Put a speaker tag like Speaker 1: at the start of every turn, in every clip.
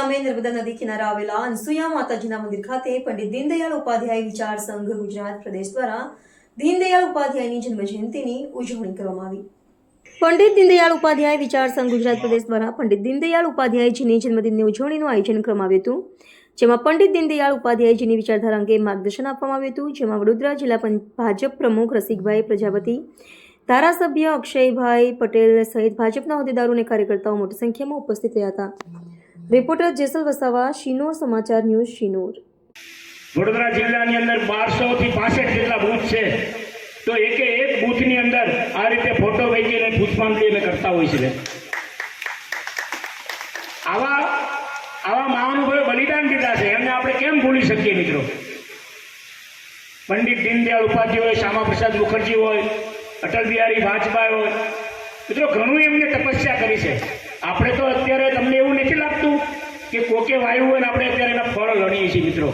Speaker 1: ગામે નર્મદા નદી કિનારે આવેલા અનસુયા માતાજીના મંદિર ખાતે પંડિત દીનદયાળ ઉપાધ્યાય વિચાર સંઘ ગુજરાત પ્રદેશ દ્વારા દીનદયાળ ઉપાધ્યાયની જન્મજયંતિની ઉજવણી કરવામાં આવી। પંડિત દીનદયાળ ઉપાધ્યાય વિચાર સંઘ ગુજરાત પ્રદેશ દ્વારા પંડિત દીનદયાળ ઉપાધ્યાયજીની જન્મદિનની ઉજવણીનું આયોજન કરવામાં આવ્યું હતું, જેમાં પંડિત દીનદયાળ ઉપાધ્યાયજીની વિચારધારા અંગે માર્ગદર્શન આપવામાં આવ્યું હતું, જેમાં વડોદરા જિલ્લા ભાજપ પ્રમુખ રસિકભાઈ પ્રજાપતિ, ધારાસભ્ય અક્ષયભાઈ પટેલ સહિત ભાજપના હોદ્દેદારો અને કાર્યકર્તાઓ મોટી સંખ્યામાં ઉપસ્થિત રહ્યા હતા। રિપોર્ટર જેસલ વસાવા, શિનોર સમાચાર ન્યૂઝ, શિનોર।
Speaker 2: વડોદરા જિલ્લાની અંદર 1200 થી 65 જેટલા બૂથ છે, તો એકે એક બૂથની અંદર આ રીતે ફોટો વહીને પુષ્પાંજલિ અમે કરતા હોય છે। આવા મહાનુભાવે બલિદાન દીધા છે, એમને આપણે કેમ ભૂલી શકીએ મિત્રો? પંડિત દીનદયાળ ઉપાધ્યાય હોય, શ્યામા પ્રસાદ મુખર્જી હોય, અટલ બિહારી વાજપેયી હોય, મિત્રો ઘણું એમને તપસ્યા કરી છે। આપણે તો અત્યારે તમને એવું નથી લાગતું કે કોકે વાયુ હોય ને આપણે અત્યારે એના ફળ લણીએ છીએ? મિત્રો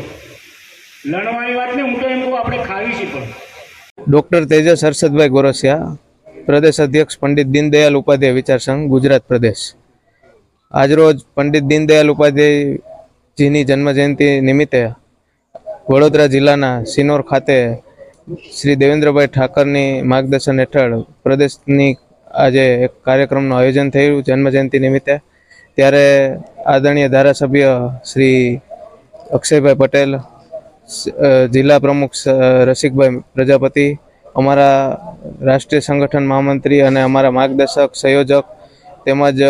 Speaker 2: લણવાની વાત ને, હું તો એમ કહું આપણે ખાવી છીએ। પણ
Speaker 3: ડૉક્ટર તેજસ હર્ષદભાઈ ગોરસિયા, પ્રદેશ અધ્યક્ષ પંડિત દીનદયાળ ઉપાધ્યાય વિચાર સંઘ ગુજરાત પ્રદેશ। આજરોજ પંડિત દીનદયાળ ઉપાધ્યાયજીની જન્મજયંતિ નિમિત્તે વડોદરા જિલ્લાના સિનોર ખાતે શ્રી દેવેન્દ્રભાઈ ઠાકરની માર્ગદર્શન હેઠળ પ્રદેશની આજે એક કાર્યક્રમનું આયોજન થયું જન્મજયંતિ નિમિત્તે। ત્યારે આદરણીય ધારાસભ્ય શ્રી અક્ષયભાઈ પટેલ, જિલ્લા પ્રમુખ રસિકભાઈ પ્રજાપતિ, અમારા રાષ્ટ્રીય સંગઠન મહામંત્રી અને અમારા માર્ગદર્શક સંયોજક તેમજ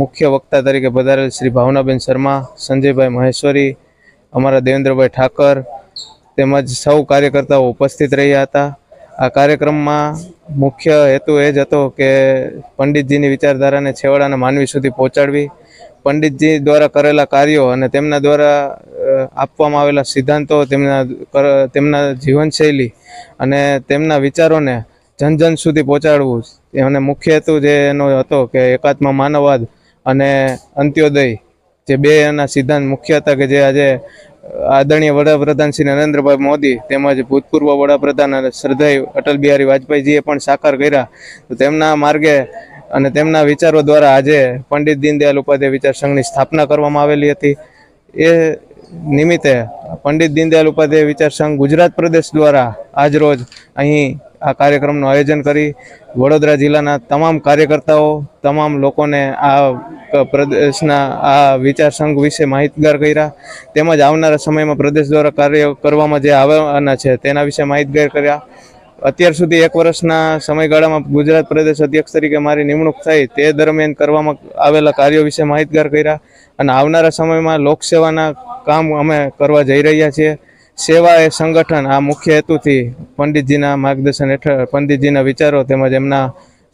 Speaker 3: મુખ્ય વક્તા તરીકે પધારેલ શ્રી ભાવનાબેન શર્મા, સંજયભાઈ મહેશ્વરી, અમારા દેવેન્દ્રભાઈ ઠાકર તેમજ સૌ કાર્યકર્તાઓ ઉપસ્થિત રહ્યા હતા। આ કાર્યક્રમમાં મુખ્ય હેતુ એ જ હતો કે પંડિતજીની વિચારધારાને છેવાડાના માનવી સુધી પહોંચાડવી, પંડિતજી દ્વારા કરેલા કાર્યો અને તેમના દ્વારા આપવામાં આવેલા સિદ્ધાંતો, તેમના જીવનશૈલી અને તેમના વિચારોને જન જન સુધી પહોંચાડવું, અને મુખ્ય હેતુ જે એનો હતો કે એકાત્મ માનવવાદ અને અંત્યોદય, જે બે એના સિદ્ધાંત મુખ્ય હતા કે જે આજે આદરણીય વડાપ્રધાન શ્રી નરેન્દ્રભાઈ મોદી તેમજ ભૂતપૂર્વ વડાપ્રધાન અને શ્રદ્ધેય અટલ બિહારી વાજપેયીજીએ પણ સાકાર કર્યા। તો તેમના માર્ગે અને તેમના વિચારો દ્વારા આજે પંડિત દીનદયાળ ઉપાધ્યાય વિચાર સંઘની સ્થાપના કરવામાં આવેલી હતી। એ નિમિત્તે પંડિત દીનદયાળ ઉપાધ્યાય વિચાર સંઘ ગુજરાત પ્રદેશ દ્વારા આજરોજ અહીં આ કાર્યક્રમનું આયોજન કરી વડોદરા જિલ્લાના તમામ કાર્યકર્તાઓ, તમામ લોકોને આ પ્રદેશના આ વિચાર સંઘ વિશે માહિતગાર કર્યા, તેમજ આવનારા સમયમાં પ્રદેશ દ્વારા કાર્ય કરવામાં જે આવવાના છે તેના વિશે માહિતગાર કર્યા। અત્યાર સુધી 1 વર્ષના સમયગાળામાં ગુજરાત પ્રદેશ અધ્યક્ષ તરીકે મારી નિમણૂક થઈ તે દરમિયાન કરવામાં આવેલા કાર્યો વિશે માહિતગાર કર્યા, અને આવનારા સમયમાં લોકસેવાના કામ અમે કરવા જઈ રહ્યા છીએ। સેવા એ સંગઠન, આ મુખ્ય હેતુથી પંડિતજીના માર્ગદર્શન હેઠળ, પંડિતજીના વિચારો તેમજ એમના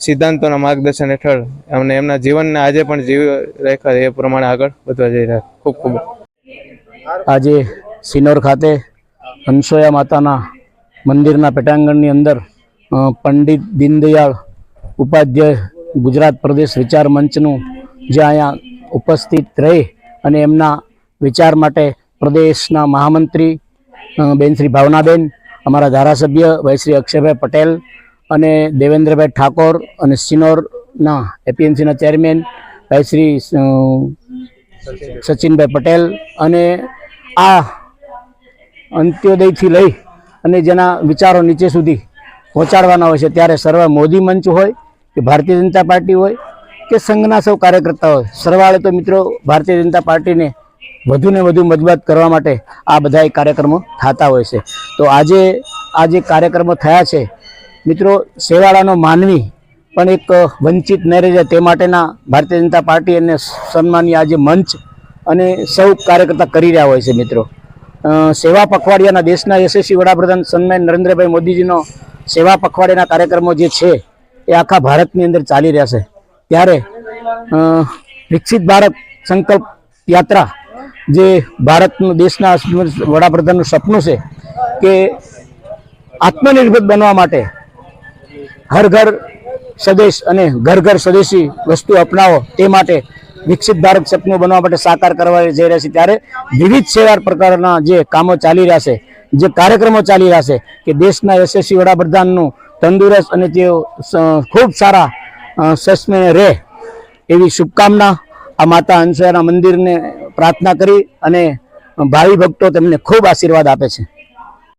Speaker 3: સિદ્ધાંતોના માર્ગદર્શન હેઠળ અમને એમના જીવનને આજે પણ જીવી રાખ્યા, એ પ્રમાણે આગળ વધવા જઈ રહ્યા। ખૂબ ખૂબ
Speaker 4: આજે સિનોર ખાતે અનસુયા માતાના મંદિરના પેટાંગણની અંદર પંડિત દીનદયાળ ઉપાધ્યાય ગુજરાત પ્રદેશ વિચાર મંચનું જે અહીંયા ઉપસ્થિત રહી અને એમના વિચાર માટે પ્રદેશના મહામંત્રી બેન શ્રી ભાવનાબેન, અમારા ધારાસભ્ય ભાઈ શ્રી અક્ષયભાઈ પટેલ અને દેવેન્દ્રભાઈ ઠાકોર અને સિનોરના એપીએમસીના ચેરમેન ભાઈ શ્રી સચિનભાઈ પટેલ, અને આ અંત્યોદયથી લઈ અને જેના વિચારો નીચે સુધી પહોંચાડવાના હોય છે, ત્યારે સર્વ મોદી મંચ હોય કે ભારતીય જનતા પાર્ટી હોય કે સંઘના સૌ કાર્યકર્તા હોય, સરવાળે તો મિત્રો ભારતીય જનતા પાર્ટીને વધુને વધુ મજબૂત કરવા માટે આ બધા કાર્યક્રમો થતા હોય છે। તો આજે આ જે કાર્યક્રમો થયા છે મિત્રો, સેવાળાનો માનવી પણ એક વંચિત ન રહી જાય તે માટેના ભારતીય જનતા પાર્ટી અને સન્માનીય આજે મંચ અને સૌ કાર્યકર્તા કરી રહ્યા હોય છે મિત્રો। સેવા પખવાડિયાના દેશના યશસ્વી વડાપ્રધાન સન્માન નરેન્દ્રભાઈ મોદીજીનો સેવા પખવાડિયાના કાર્યક્રમો જે છે એ આખા ભારતની અંદર ચાલી રહ્યા છે। ત્યારે વિકસિત ભારત સંકલ્પ યાત્રા, જે ભારતનું દેશના વડાપ્રધાનનું સપનું છે કે આત્મનિર્ભર બનવા માટે હર ઘર સ્વદેશ અને ઘર ઘર સ્વદેશી વસ્તુ અપનાવો, તે માટે વિકસિત ભારત સપનું બનવા માટે સાકાર કરવા જઈ રહ્યા છે। ત્યારે વિવિધ સેવા પ્રકારના જે કામો ચાલી રહ્યા છે, જે કાર્યક્રમો ચાલી રહ્યા છે કે દેશના યશસ્વી વડાપ્રધાનનું તંદુરસ્ત અને તેઓ ખૂબ સારા સ્વસ્થ રહે એવી શુભકામના આ માતા અનસુયાના મંદિરને પ્રાર્થના કરી અને ભાવિ ભક્તો તેમને ખૂબ આશીર્વાદ આપે છે.